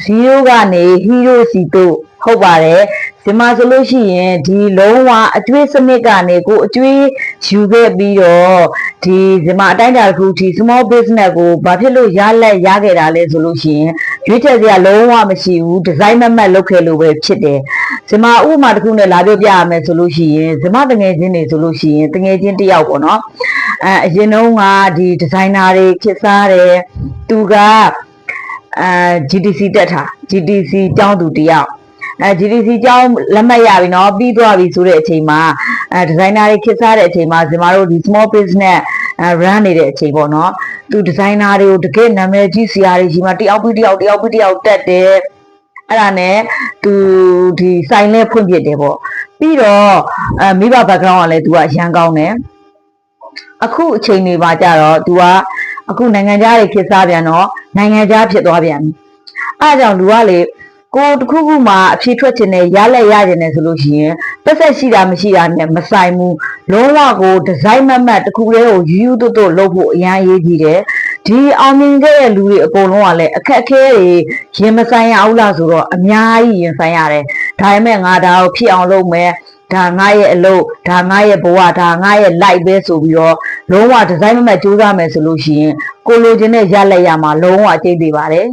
0ကနေ hero စီတို့ဟုတ်ပါတယ်ဒီမှာဆိုလို့ရှိရင်ဒီလုံးဝအကျွေးစနစ်ကနေကိုအကျွေးယူခဲ့ပြီးတော့ဒီမှာအတိုင်းအတာတစ်ခုထိ small business ကိုဘာဖြစ်လို့ရခဲ့တာလဲဆိုလို့ရှိရင်ရွေးချယ်စရာလုံးဝမရှိဘူးဒီဇိုင်းမတ်လုပ်ခဲ့လို့ပဲဖြစ်တယ်ဒီမှာဥပမာတစ်ခုနဲ့လာပြောပြရမယ်ဆိုလို့ရှိရင်ဒီမှာတငယ်ချင်းတွေဆိုလို့ရှိရင်တငယ်ချင်းတစ်ယောက်ပေါ့နော်အရင်တုန်းကဒီဒီဇိုင်နာတွေခစ်စားတယ်သူကGTC တက်တာ GTC ကျောင်းသူတယောက်GTC ကျောင်းလက်မှတ်ရပြီเนาะပြီးသွားပြီဆိုတဲ့အချိန်မှာဒီဇိုင်နာတွေခစ်စားတဲ့အချိန်မှာကျွန်တော်တို့ဒီ small business run နေတဲ့အချိန်ပေါ့เนาะသူဒီဇိုင်နာတွေကိုတကယ်နာမည်ကြီးဆရာတွေကြီးမှာတယောက်ပြီးတယောက်တက်တယ်အဲ့ဒါနဲ့သူဒီဆိုင်လဲဖွင့်ပြတယ်ပေါ့ပြီးတော့မိဘ background ကလည်းသူကအရန်ကောင်းတယ်အခုအချိန်တွေမှာကြတော့ तू ကအခုနိုင်ငံခြားတွေခစ်စားပြန်တော့နိုင်ငံခြားဖြစ်သွားပြန်ပြီအဲ့ဒါကြောင့်လူကလေကိုတခုခုမှာအဖြေထွက်ခြင်းနဲ့ရခြင်းနဲ့ဆိုလို့ရှိရင်ပတ်သက်ရှိတာမရှိတာနဲ့မဆိုင်ဘူးလုံးဝကိုဒီဇိုင်းမတ်တခုတည်းကိုယူတို့လုပ်ဖို့အများကြီးကြီးတယ်ဒီအောင်မြင်ခဲ့တဲ့လူတွေအကုန်လုံးကလည်းအခက်အခဲတွေရင်မဆိုင်ရအောင်လားဆိုတော့အများကြီးရင်ဆိုင်ရတယ်ဒါပေမဲ့ငါဒါကိုဖြစ်အောင်လုပ်မယ်ဒါငါရဲ့အလုပ်ဒါငါရဲ့ဘဝဒါငါရဲ့ life ပဲဆိုပြီးတော့လုံးဝဒီဇိုင်းမတ်ကြိုးစားမယ်ဆိုလို့ရှိရင်ကိုလိုချင်တဲ့ရမှာလုံးဝအကျိတ်သေးပါတယ်